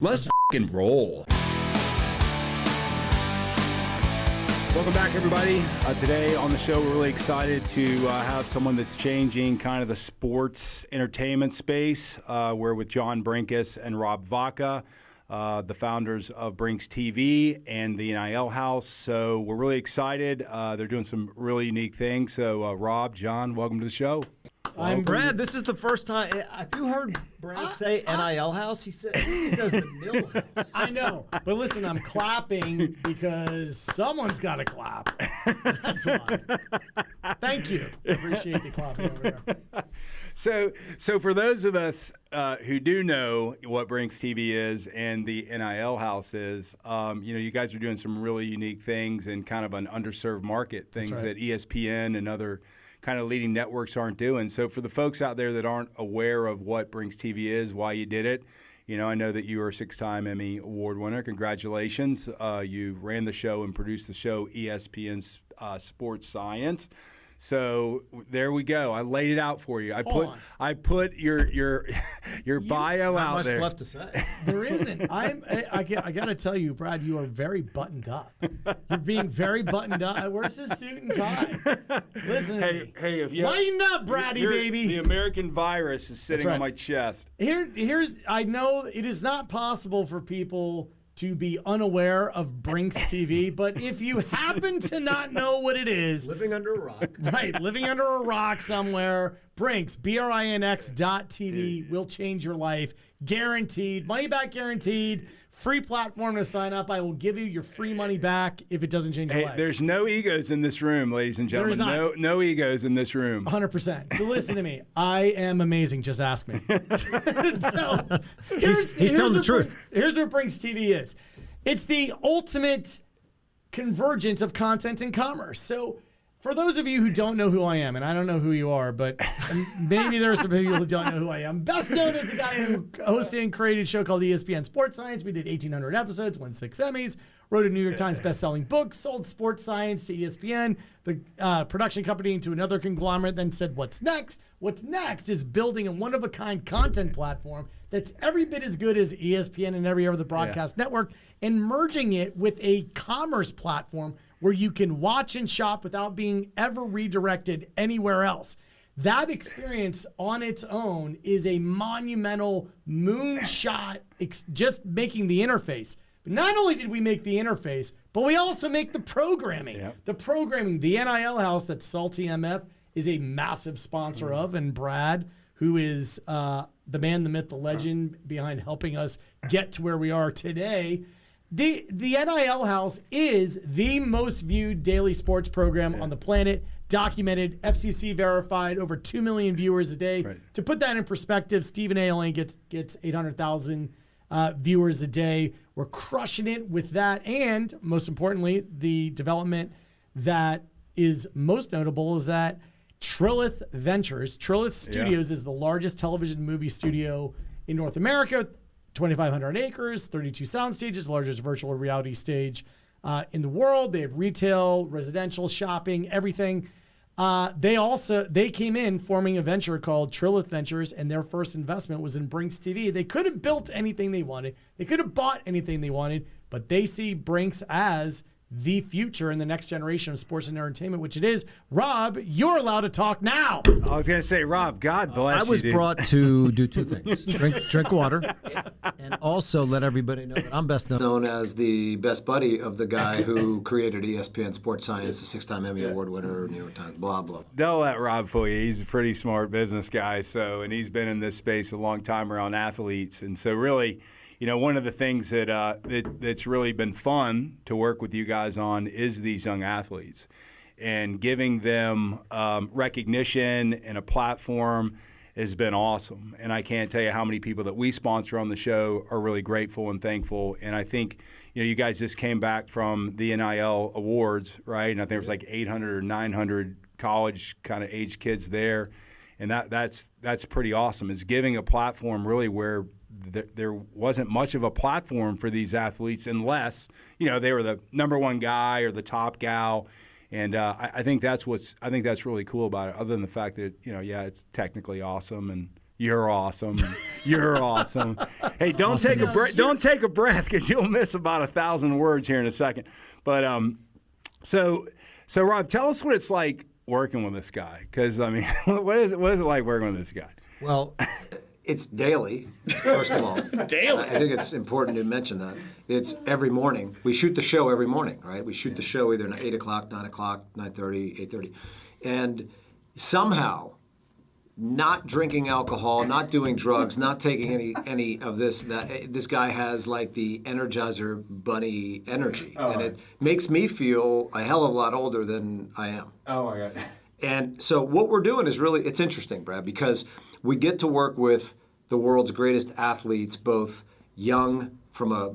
Let's f***ing roll. Welcome back, everybody. Today on the show, we're really excited to have someone that's changing kind of the sports entertainment space. We're with John Brenkus and Rob Vaka, the founders of Brinx TV and the NIL House. So we're really excited. They're doing some really unique things. So Rob, John, welcome to the show. I'm Brad. This is the first time. Have you heard Brad say NIL House? He says the NIL House. I know, but listen, I'm clapping because someone's got to clap. That's why. Thank you. Appreciate the clapping over there. So for those of us who do know what Brinx TV is and the NIL House is, you guys are doing some really unique things in kind of an underserved market, things that ESPN and other kind of leading networks aren't doing. So for the folks out there that aren't aware of what Brinx TV is, why you did it, I know that you were a 6-time Emmy Award winner. Congratulations. You ran the show and produced the show ESPN Sport Science. So there we go. I laid it out for you. I put your bio out there. Not much left to say. There isn't. I got to tell you, Brad, you are very buttoned up. You're being very buttoned up. Where's his suit and tie? Listen to me. Hey, if you lighten up, Braddy, baby. The American virus is sitting on my chest. I know it is not possible for people to be unaware of Brinx TV, but if you happen to not know what it is, living under a rock, right? Living under a rock somewhere. Brinx, BRINX.TV will change your life, guaranteed. Money back guaranteed. Free platform to sign up. I will give you your free money back if it doesn't change your life. There's no egos in this room, ladies and gentlemen. No egos in this room. 100%. So listen to me. I am amazing. Just ask me. So he's telling the truth. Here's what Brinx TV is. It's the ultimate convergence of content and commerce. So for those of you who don't know who I am, and I don't know who you are, but maybe there are some people who don't know who I am. Best known as the guy who hosted and created a show called ESPN Sport Science. We did 1,800 episodes, won 6 Emmys, wrote a New York Times best-selling book, sold Sports Science to ESPN, the production company, to another conglomerate, then said, what's next? What's next is building a one-of-a-kind content platform that's every bit as good as ESPN and every other broadcast network, and merging it with a commerce platform where you can watch and shop without being ever redirected anywhere else. That experience on its own is a monumental moonshot, just making the interface. But not only did we make the interface, but we also make the programming. Yep. The programming, the NIL House that SaltyMF is a massive sponsor of, and Brad, who is the man, the myth, the legend behind helping us get to where we are today. The NIL House is the most viewed daily sports program on the planet, documented, FCC verified, over 2 million viewers a day. Right. To put that in perspective, Stephen A. only gets 800,000 viewers a day. We're crushing it with that. And most importantly, the development that is most notable is that Trilith Ventures, Trilith Studios is the largest television movie studio in North America. 2,500 acres, 32 sound stages, largest virtual reality stage in the world. They have retail, residential, shopping, everything. They came in forming a venture called Trilith Ventures, and their first investment was in Brinx TV. They could have built anything they wanted. They could have bought anything they wanted, but they see Brinx as the future and the next generation of sports and entertainment, which it is. Rob, you're allowed to talk now. I was going to say, Rob, God bless you. I was brought to do two things: drink water, and also let everybody know that I'm best known as the best buddy of the guy who created ESPN Sport Science, the 6-time Emmy Award winner, New York Times, blah blah. Don't let Rob fool you. He's a pretty smart business guy. And he's been in this space a long time around athletes, and so really, one of the things that's really been fun to work with you guys on is these young athletes and giving them recognition and a platform has been awesome. And I can't tell you how many people that we sponsor on the show are really grateful and thankful. And I think, you guys just came back from the NIL Awards, right? And I think there was like 800 or 900 college kind of age kids there. And that's pretty awesome. It's giving a platform really where there wasn't much of a platform for these athletes unless, they were the number one guy or the top gal. And I think that's really cool about it, other than the fact that, it's technically awesome and You're awesome. You're awesome. Hey, don't Awesome. take a breath because you'll miss about 1,000 words here in a second. But so Rob, tell us what it's like working with this guy. Because I mean, what is it like working with this guy? Well, it's daily, first of all. Daily. I think it's important to mention that. It's every morning. We shoot the show every morning, right? We shoot the show either at 8 o'clock, 9 o'clock, 9:30, 8:30. And somehow, not drinking alcohol, not doing drugs, not taking any of this, this guy has like the Energizer Bunny energy. And it makes me feel a hell of a lot older than I am. Oh, my God. And so what we're doing is really, it's interesting, Brad, because we get to work with the world's greatest athletes, both young from a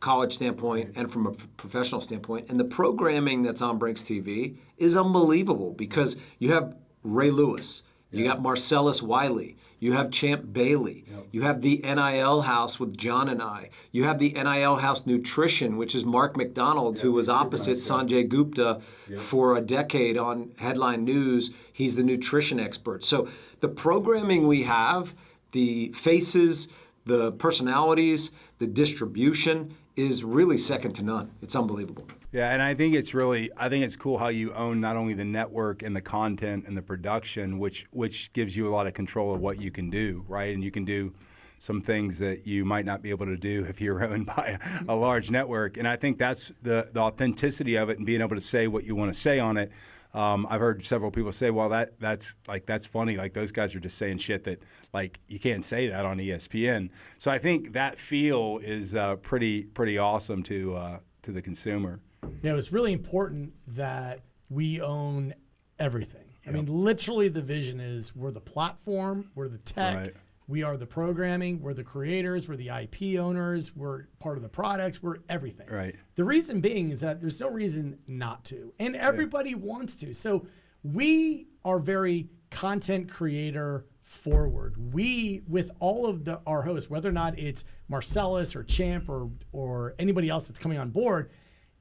college standpoint and from a professional standpoint. And the programming that's on Brinx TV is unbelievable because you have Ray Lewis, you got Marcellus Wiley, you have Champ Bailey, you have the NIL House with John and I, you have the NIL House Nutrition, which is Mark McDonald, who was opposite Sanjay Gupta for a decade on Headline News. He's the nutrition expert. So the programming we have, the faces, the personalities, the distribution is really second to none. It's unbelievable. Yeah, and I think it's cool how you own not only the network and the content and the production, which gives you a lot of control of what you can do, right? And you can do some things that you might not be able to do if you're owned by a large network. And I think that's the authenticity of it and being able to say what you want to say on it. I've heard several people say, well, that's funny. Like those guys are just saying shit that like you can't say that on ESPN. So I think that feel is pretty awesome to the consumer. Yeah, it's really important that we own everything. I mean, literally the vision is we're the platform, we're the tech, Right. we are the programming, we're the creators, we're the IP owners, we're part of the products, we're everything. Right. The reason being is that there's no reason not to, and everybody wants to. So we are very content creator forward. We, with all of our hosts, whether or not it's Marcellus or Champ or anybody else that's coming on board,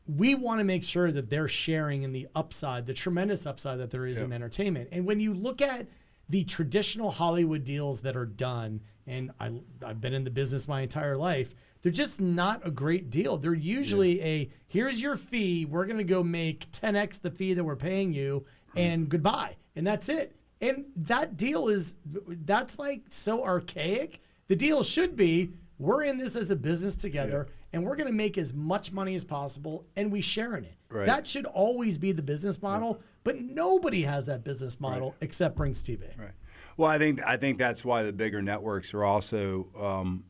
we want to make sure that they're sharing in the upside, the tremendous upside that there is in entertainment. And when you look at the traditional Hollywood deals that are done, and I've been in the business my entire life, they're just not a great deal. They're usually here's your fee, we're going to go make 10x the fee that we're paying you, and goodbye. And that's it. And that deal that's like so archaic. The deal should be, we're in this as a business together, and we're going to make as much money as possible, and we share in it. Right. That should always be the business model, but nobody has that business model except Brinx TV. Right. Well, I think that's why the bigger networks are also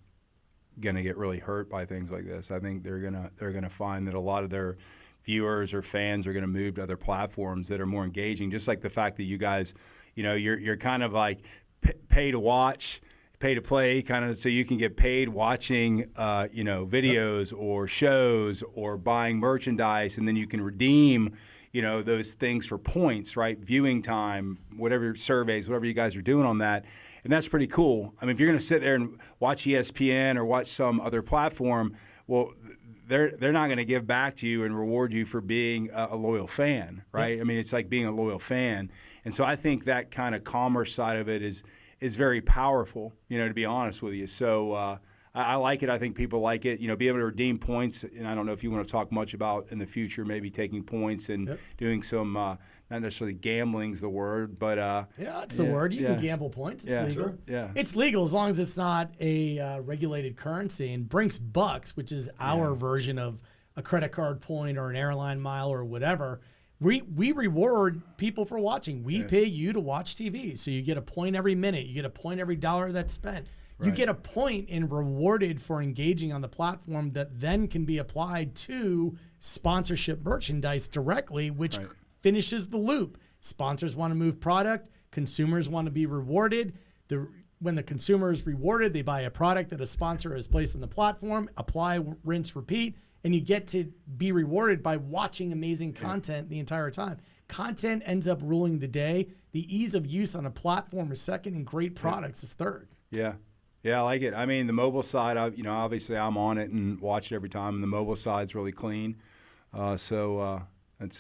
going to get really hurt by things like this. I think they're gonna find that a lot of their viewers or fans are going to move to other platforms that are more engaging. Just like the fact that you guys, you're kind of like pay to watch, pay to play, kind of, so you can get paid watching, videos or shows or buying merchandise, and then you can redeem, those things for points, right? Viewing time, whatever surveys, whatever you guys are doing on that, and that's pretty cool. I mean, if you're going to sit there and watch ESPN or watch some other platform, well, they're not going to give back to you and reward you for being a loyal fan, right? I mean, it's like being a loyal fan, and so I think that kind of commerce side of it is very powerful, to be honest with you. So I like it. I think people like it. Be able to redeem points. And I don't know if you want to talk much about in the future, maybe taking points and doing some, not necessarily gambling's the word, but it's the word. You can gamble points. It's legal. Sure. Yeah, it's legal as long as it's not a regulated currency. And Brinx Bux, which is our version of a credit card point or an airline mile or whatever. We reward people for watching. We pay you to watch TV. So you get a point every minute. You get a point every dollar that's spent. Right. You get a point and rewarded for engaging on the platform that then can be applied to sponsorship merchandise directly, which finishes the loop. Sponsors want to move product. Consumers want to be rewarded. When the consumer is rewarded, they buy a product that a sponsor has placed on the platform, apply, rinse, repeat. And you get to be rewarded by watching amazing content the entire time. Content ends up ruling the day. The ease of use on a platform is second, and great products is third. Yeah, I like it. I mean, the mobile side, obviously I'm on it and watch it every time, and the mobile side's really clean. So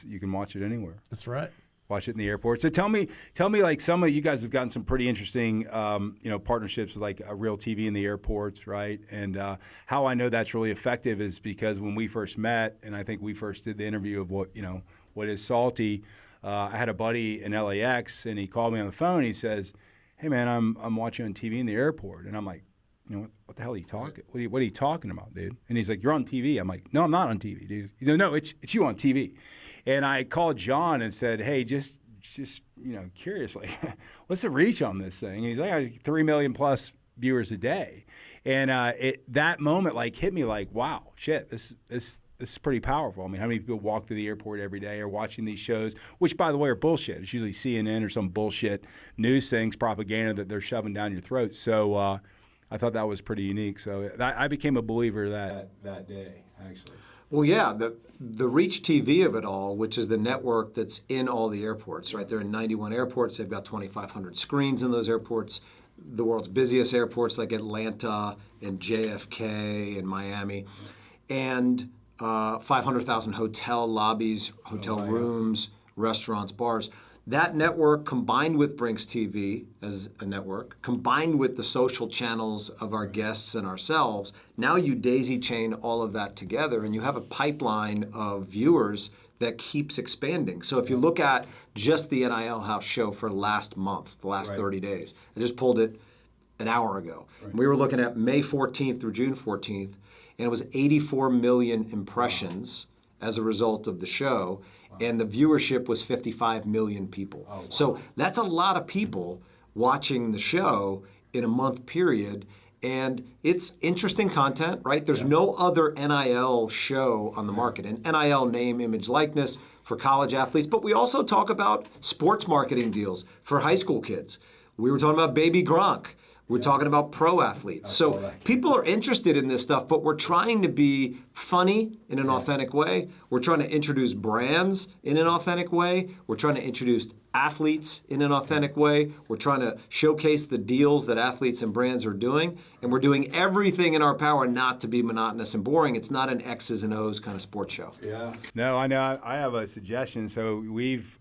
you can watch it anywhere. That's right. Watch it in the airport. So tell me, like some of you guys have gotten some pretty interesting, partnerships with like Real TV in the airports, right? And how I know that's really effective is because when we first met, and I think we first did the interview of what is Salty. I had a buddy in LAX, and he called me on the phone. He says, "Hey man, I'm watching on TV in the airport," and I'm like, what the hell are you talking? What are you talking about, dude? And he's like, "You're on TV." I'm like, "No, I'm not on TV, dude." He's like, "No, it's you on TV." And I called John and said, "Hey, just curious, like, what's the reach on this thing?" And he's like, "I have 3 million plus viewers a day." And that moment like hit me like, wow, shit, this is pretty powerful. I mean, how many people walk through the airport every day or watching these shows, which, by the way, are bullshit. It's usually CNN or some bullshit news things, propaganda that they're shoving down your throat. So I thought that was pretty unique. So I became a believer that day, actually. Well, yeah, the Reach TV of it all, which is the network that's in all the airports, right? They're in 91 airports. They've got 2,500 screens in those airports. The world's busiest airports like Atlanta and JFK and Miami. And 500,000 hotel lobbies, hotel rooms, restaurants, bars. That network combined with Brinx TV as a network, combined with the social channels of our guests and ourselves, now you daisy chain all of that together and you have a pipeline of viewers that keeps expanding. So if you look at just the NIL House show for last month, the last 30 days, I just pulled it an hour ago. Right. We were looking at May 14th through June 14th, and it was 84 million impressions as a result of the show. And the viewership was 55 million people. Oh, wow. So that's a lot of people watching the show in a month period. And it's interesting content, right? There's no other NIL show on the market. And NIL, name, image, likeness for college athletes. But we also talk about sports marketing deals for high school kids. We were talking about Baby Gronk. We're talking about pro athletes. So people are interested in this stuff, but we're trying to be funny in an authentic way. We're trying to introduce brands in an authentic way. We're trying to introduce athletes in an authentic way. We're trying to showcase the deals that athletes and brands are doing. And we're doing everything in our power not to be monotonous and boring. It's not an X's and O's kind of sports show. Yeah. No, I know. I have a suggestion. So we've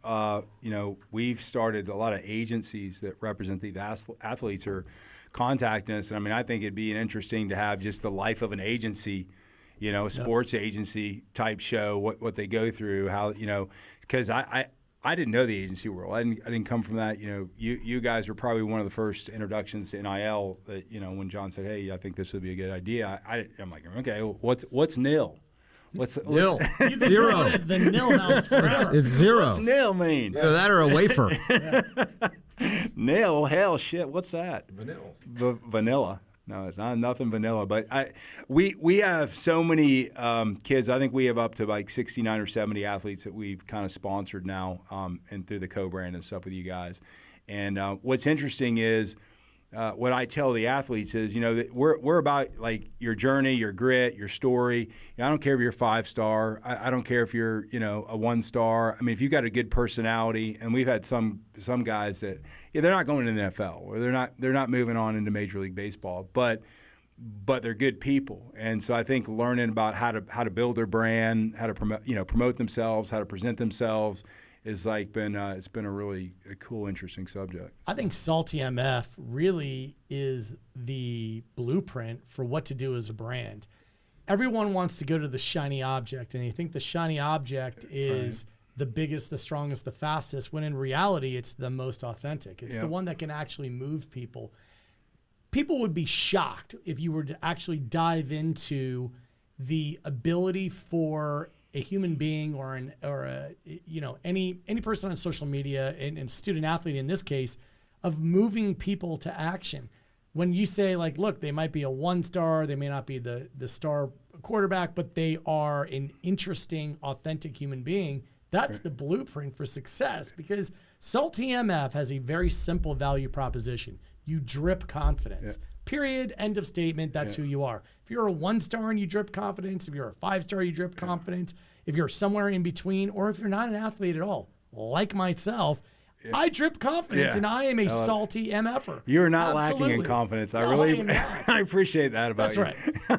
started a lot of agencies that represent the athletes are contacting us. And I mean, I think it'd be interesting to have just the life of an agency, a sports agency type show, what they go through, how, because I didn't know the agency world. I didn't come from that. You guys were probably one of the first introductions to NIL that, when John said, "Hey, I think this would be a good idea." I'm like, okay, what's NIL? What's NIL? Zero. The NIL House. It's zero. What's NIL mean? Either that or a wafer. NIL, hell, shit. What's that? Vanilla. Vanilla. No, it's not nothing vanilla. But we have so many kids. I think we have up to like 69 or 70 athletes that we've kind of sponsored now, and through the co-brand and stuff with you guys. And what's interesting is what I tell the athletes is, that we're about like your journey, your grit, your story. I don't care if you're 5-star. I don't care if you're a 1-star. I mean, if you got a good personality, and we've had some guys that they're not going to the NFL or they're not moving on into Major League Baseball, but they're good people. And so I think learning about how to build their brand, how to promote themselves, how to present themselves is like it's been a really cool, interesting subject. I think SaltyMF really is the blueprint for what to do as a brand. Everyone wants to go to the shiny object, and they think the shiny object is the biggest, the strongest, the fastest, when in reality it's the most authentic. It's the one that can actually move people. People would be shocked if you were to actually dive into the ability for a human being or any person on social media and student athlete in this case of moving people to action. When you say like, look, they might be a 1-star, they may not be the star quarterback, but they are an interesting, authentic human being. That's the blueprint for success, because SaltyMF has a very simple value proposition. You drip confidence. Period. End of statement. That's who you are. If you're a 1-star and you drip confidence, if you're a 5-star, you drip confidence, if you're somewhere in between, or if you're not an athlete at all, like myself, I drip confidence, Yeah. and I am a salty MFer. You're not Absolutely. lacking in confidence. I No, really, I am not. I appreciate that about That's you. right.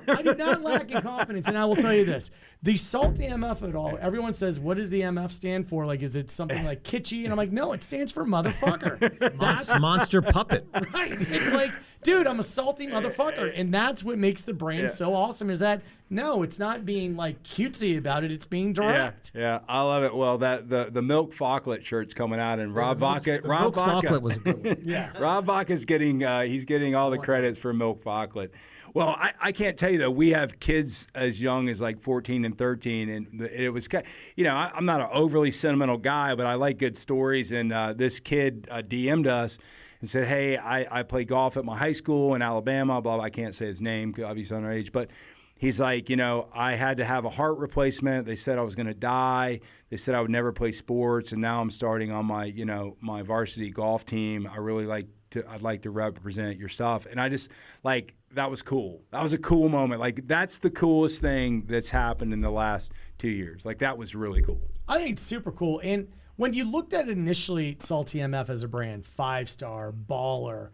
I do not lack in confidence, and I will tell you this: the salty MF at all. Everyone says, "What does the MF stand for?" Like, is it something like kitschy? And I'm like, no, it stands for motherfucker. That's Monster puppet. right. It's like, dude, I'm a salty motherfucker, and that's what makes the brand so awesome. Is that no, it's not being like cutesy about it; it's being direct. Yeah, I love it. Well, that the milk Fauclet shirt's coming out, and Rob Vaka. Milk Fauclet was a good one. Yeah. Rob Vaka's getting he's getting all the credits for Milk Fauclet. Well, I can't tell you though. We have kids as young as like 14 and 13, and it was I'm not an overly sentimental guy, but I like good stories. And this kid DM'd us and said, "Hey, I play golf at my high school in Alabama. Blah, blah. I can't say his name because obviously underage, but." He's like, I had to have a heart replacement. They said I was going to die. They said I would never play sports, and now I'm starting on my, my varsity golf team. I'd like to represent your stuff. And I just that was cool. That was a cool moment. Like that's the coolest thing that's happened in the last 2 years. Like that was really cool. I think it's super cool. And when you looked at initially Salty MF as a brand, 5-star, baller,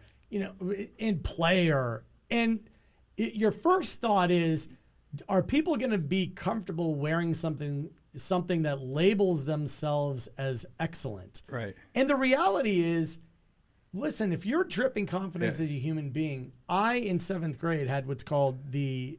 and player, and your first thought is, are people going to be comfortable wearing something that labels themselves as excellent? Right. And the reality is, listen, if you're dripping confidence as a human being, I in 7th grade had what's called the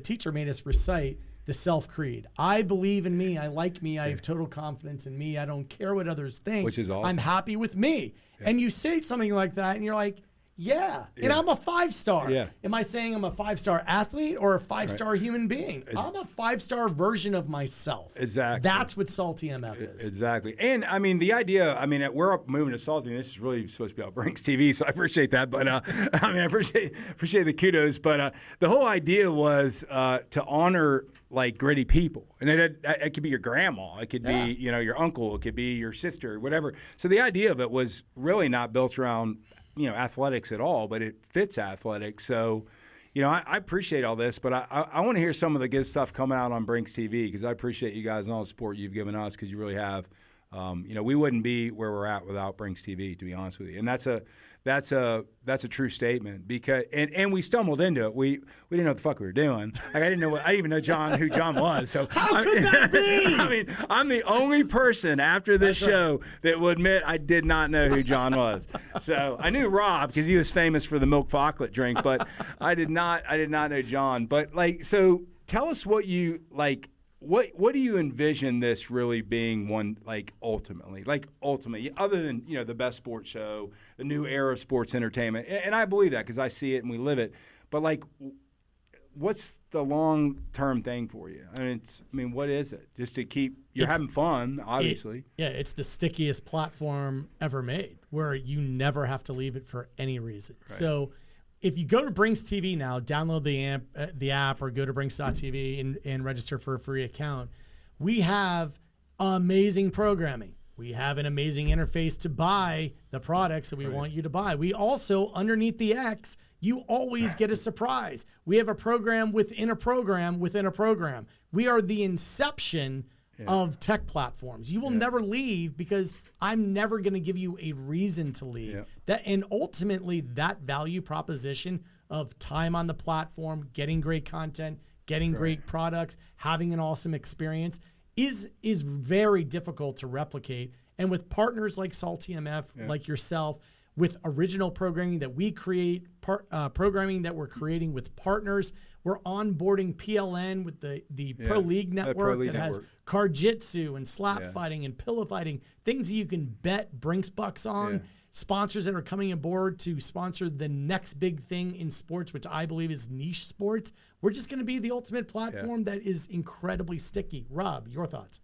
teacher made us recite the self-creed. I believe in me. I like me. I have total confidence in me. I don't care what others think. Which is awesome. I'm happy with me. Yeah. And you say something like that, and you're like, yeah. And I'm a 5-star. Yeah. Am I saying I'm a 5-star athlete or a 5-star human being? I'm a 5-star version of myself. Exactly. That's what Salty MF is. Exactly. And I mean, the idea, we're up moving to Salty, and this is really supposed to be on Brinx TV, so I appreciate that. But I appreciate the kudos. But the whole idea was to honor like gritty people. And it could be your grandma, it could be, your uncle, it could be your sister, whatever. So the idea of it was really not built around athletics at all, but it fits athletics. So, I appreciate all this, but I want to hear some of the good stuff coming out on Brinx TV because I appreciate you guys and all the support you've given us because you really have. We wouldn't be where we're at without Brinx TV, to be honest with you. And that's a true statement because and we stumbled into it. We didn't know what the fuck we were doing. Like I didn't even know who John was. So how could that be? I'm the only person after this show that will admit I did not know who John was. So I knew Rob because he was famous for the milk Fauclet drink, but I did not know John. But so tell us what you like. What do you envision this really being ultimately, other than, the best sports show, the new era of sports entertainment? And I believe that because I see it and we live it. But what's the long-term thing for you? What is it? Just to keep, you're having fun, obviously. It's the stickiest platform ever made where you never have to leave it for any reason. Right. So if you go to Brinx TV now, download the app or go to Brinx.tv and register for a free account, we have amazing programming. We have an amazing interface to buy the products that we want you to buy. We also, underneath the X, you always get a surprise. We have a program within a program within a program. We are the inception of tech platforms. You will never leave because I'm never going to give you a reason to leave. And ultimately, that value proposition of time on the platform, getting great content, getting great products, having an awesome experience is very difficult to replicate. And with partners like SaltyMF, like yourself, with original programming that we create, programming that we're creating with partners, we're onboarding PLN with the Pro League Network that has Card-Jitsu and slap fighting and pillow fighting, things that you can bet Brinx Bux on, sponsors that are coming aboard to sponsor the next big thing in sports, which I believe is niche sports. We're just going to be the ultimate platform that is incredibly sticky. Rob, your thoughts?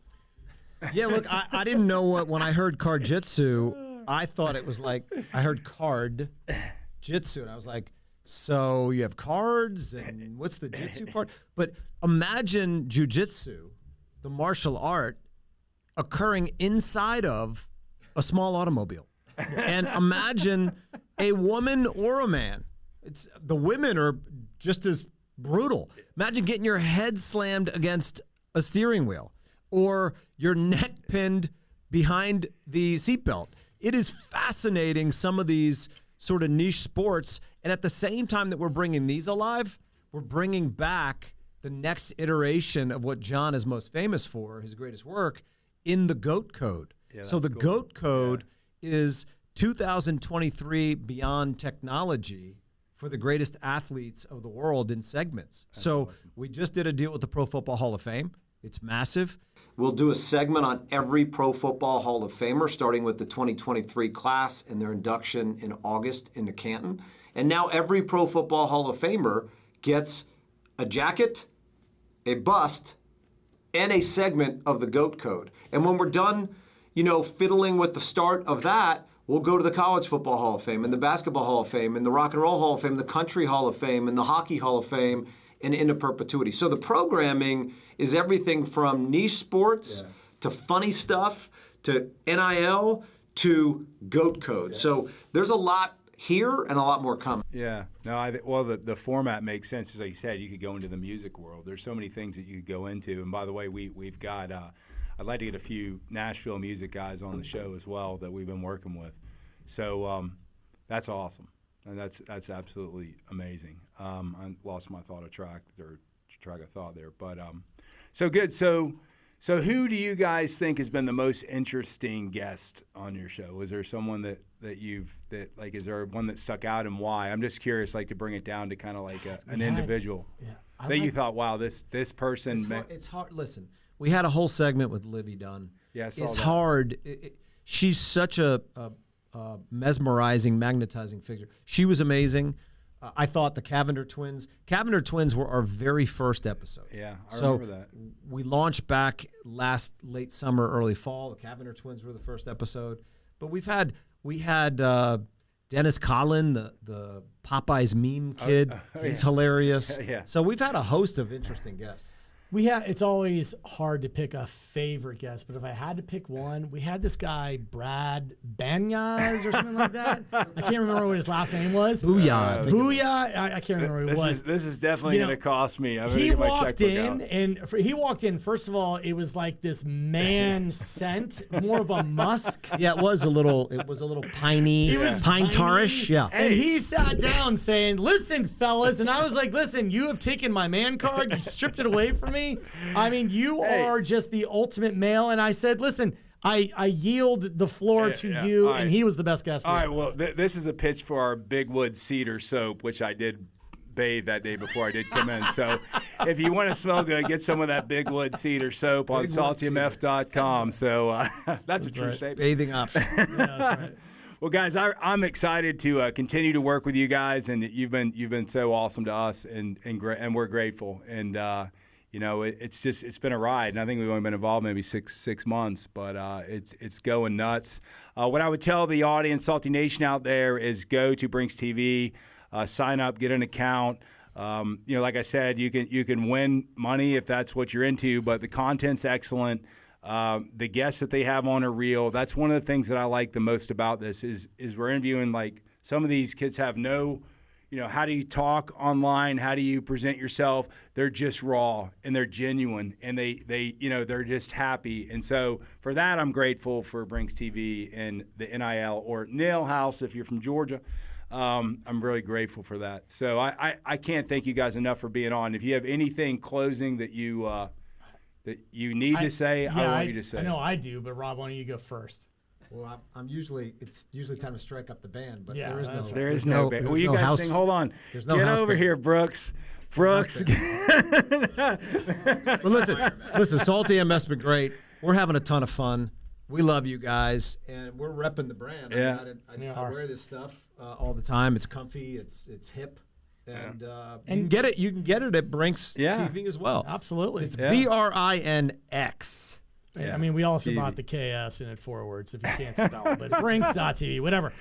Yeah, look, I didn't know when I heard Card-Jitsu, I thought it was like, I heard Card-Jitsu, and I was like, so you have cards, and what's the jitsu part? But imagine jujitsu, the martial art, occurring inside of a small automobile. And imagine a woman or a man. The women are just as brutal. Imagine getting your head slammed against a steering wheel or your neck pinned behind the seatbelt. it is fascinating, some of these sort of niche sports. And at the same time that we're bringing these alive, we're bringing back the next iteration of what John is most famous for, his greatest work, in the GOAT Code. Yeah, so the cool. GOAT Code is 2023 beyond technology for the greatest athletes of the world in segments. That's so awesome. we just did a deal with the Pro Football Hall of Fame. It's massive. We'll do a segment on every Pro Football Hall of Famer, starting with the 2023 class and their induction in August into Canton. And now every Pro Football Hall of Famer gets a jacket, a bust, and a segment of the GOAT Code. And when we're done, fiddling with the start of that, we'll go to the College Football Hall of Fame and the Basketball Hall of Fame and the Rock and Roll Hall of Fame, the Country Hall of Fame and the Hockey Hall of Fame, and into perpetuity. So the programming is everything from niche sports to funny stuff to NIL to GOAT Code. Yeah. So there's a lot here and a lot more coming. Yeah. No, well, the format makes sense. As I said, you could go into the music world. There's so many things that you could go into. And by the way, we've got, I'd like to get a few Nashville music guys on the show as well that we've been working with. So that's awesome. And that's absolutely amazing. I lost my track of thought there. But so good. So who do you guys think has been the most interesting guest on your show? Is there someone that is there one that stuck out and why? I'm just curious, like, to bring it down to kind of like an individual that you thought, wow, this person. It's hard. Listen, we had a whole segment with Livy Dunn. Yeah, I saw it's that. hard. She's such a mesmerizing, magnetizing figure. She was amazing. I thought the Cavender twins were our very first episode. Yeah, I remember that. We launched back late summer, early fall. The Cavender twins were the first episode. But we had Dennis Collin, the Popeyes meme kid. He's hilarious. Yeah. So we've had a host of interesting guests. It's always hard to pick a favorite guest, but if I had to pick one, we had this guy, Brad Banyas or something like that. I can't remember what his last name was. Booyah. I can't remember what it was. This is definitely going to cost me. He walked in, first of all, it was like this man scent, more of a musk. Yeah, it was a little piney, pine tarish. Yeah. And he sat down saying, "Listen, fellas," and I was like, "Listen, you have taken my man card, you stripped it away from me. I mean, you are just the ultimate male." And I said, "Listen, I yield the floor to you," and he was the best guest. All right, well, this is a pitch for our Big Wood Cedar soap, which I did bathe that day before I did come in. So if you want to smell good, get some of that Big Wood Cedar soap on saltymf.com. So that's a true statement. Bathing option. Yeah, that's right. Well, guys, I'm excited to continue to work with you guys, and you've been so awesome to us, and we're grateful. And it's been a ride, and I think we've only been involved maybe six months, but it's going nuts. What I would tell the audience, Salty Nation out there, is go to Brinx TV, sign up, get an account. Like I said, you can win money if that's what you're into, but the content's excellent. The guests that they have on are real. That's one of the things that I like the most about this is we're interviewing, like, some of these kids have no, how do you talk online? How do you present yourself? They're just raw and they're genuine, and they're just happy. And so for that, I'm grateful for Brinx TV and the NIL or NIL House if you're from Georgia. I'm really grateful for that. So I can't thank you guys enough for being on. If you have anything closing that you need to say, I want you to say. I know I do, but Rob, why don't you go first? Well, it's usually time to strike up the band, but Yeah, There is no band. Well, you guys house, sing. Hold on. There's no Get house over band. here, Brooks. Brooks. Well, listen, Salty MF's been great. We're having a ton of fun. We love you guys, and we're repping the brand. Yeah. I wear this stuff all the time. It's comfy. It's hip. And you can get it at Brinx TV as well. Absolutely. It's BRINX. Yeah. I mean, we also bought the KS in it forwards if you can't spell, but Brinx.tv, whatever.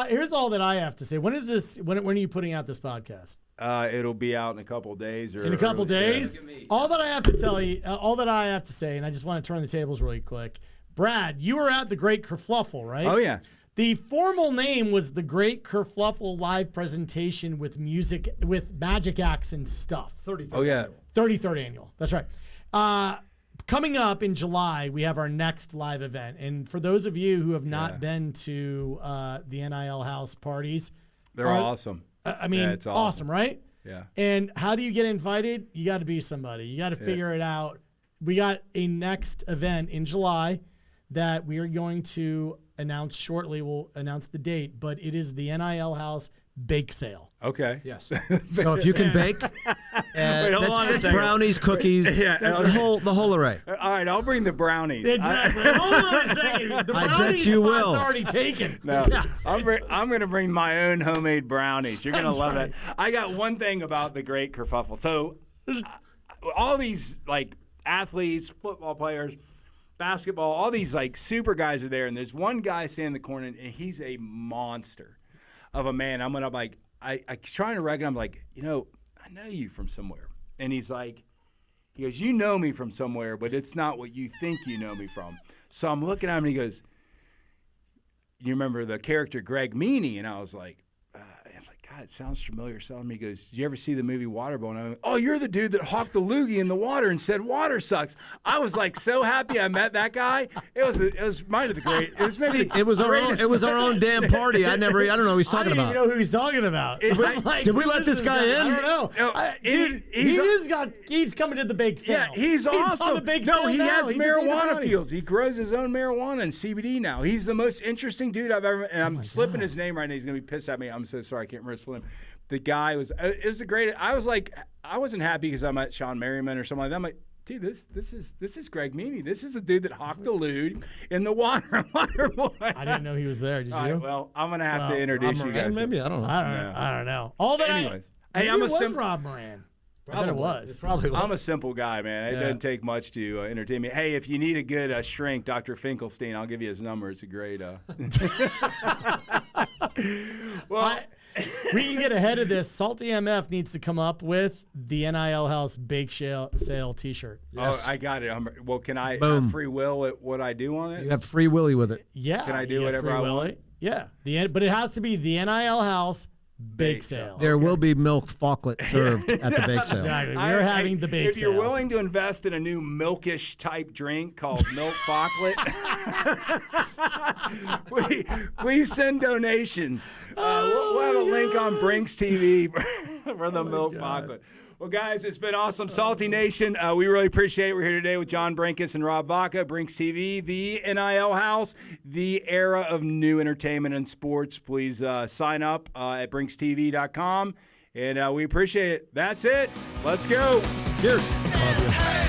Here's all that I have to say. When is this? When are you putting out this podcast? It'll be out in a couple of days. In a couple of days? Yeah. All that I have to tell you, all that I have to say, and I just want to turn the tables really quick. Brad, you were at the Great Kerfluffle, right? Oh, yeah. The formal name was the Great Kerfluffle live presentation with music, with magic acts and stuff. 33rd. Oh, yeah. 33rd annual. That's right. coming up in July, we have our next live event. And for those of you who have not been to the NIL House parties, they're awesome. I mean, it's awesome, right? Yeah. And how do you get invited? You got to be somebody. You got to figure it out. We got a next event in July that we are going to announce shortly. We'll announce the date, but it is the NIL House bake sale. Okay. Yes. So if you can bake, Wait, hold on a that's second. brownies, cookies, the whole array. All right, I'll bring the brownies. Exactly. Hold on a second. The I brownie bet you spot's will. already taken. No, I'm going to bring my own homemade brownies. You're going to love right. that. I got one thing about the great kerfuffle. So all these like athletes, football players, basketball, all these like super guys are there, and there's one guy standing in the corner, and he's a monster of a man. I'm like, I trying to reckon. I'm like, I know you from somewhere, and he goes, you know me from somewhere, but it's not what you think you know me from. So I'm looking at him, and he goes, you remember the character Greg Meany? And I was like, God, it sounds familiar. So he goes, did you ever see the movie Waterboy? And I went, oh, you're the dude that hawked the loogie in the water and said water sucks. I was like so happy I met that guy. It was mine of the great. It was maybe It was our own damn party. I don't know who he's talking I don't about. even know who he's talking about. Did we let this guy in? I don't know. No, Dude, he's coming to the bake sale. Yeah, he's awesome. on the bake No, sale he now. has He just ate the marijuana brownie. fields. He grows his own marijuana and CBD now. He's the most interesting dude I've ever. And I'm slipping his name right now. He's gonna be pissed at me. I'm so sorry. I can't remember his full name. The guy was. It was a great. I was like, I wasn't happy because I met Sean Merriman or something like that. I'm like, dude, this is Greg Meany. This is the dude that hawked the lewd in the water boy. I didn't know he was there. Did you? All right, well, I'm gonna have to introduce you guys. Maybe I don't know. I don't know. All that Anyways, maybe I'm it a was simple. Rob Moran. I bet it was. Probably was. I'm a simple guy, man. It doesn't take much to entertain me. Hey, if you need a good shrink, Dr. Finkelstein, I'll give you his number. It's a great. Well, We can get ahead of this. Salty MF needs to come up with the NIL House bake sale T-shirt. oh, I got it. Well, can I Boom. have free will at what I do on it? You have Free Willy with it. Yeah. Can I do you get whatever free I will want? it. Yeah. But it has to be the NIL House bake sale. There will be milk chocolate served at the bake sale. Exactly. We're having the bake If sale. you're willing to invest in a new milkish type drink called Milk Chocolate, please send donations. We'll have a link on Brinx TV for the Milk Chocolate. Well, guys, it's been awesome. Salty Nation, we really appreciate it. We're here today with John Brenkus and Rob Vaka, Brinx TV, the NIL House, the era of new entertainment and sports. Please sign up at brinxtv.com, and we appreciate it. That's it. Let's go. Cheers. Hey!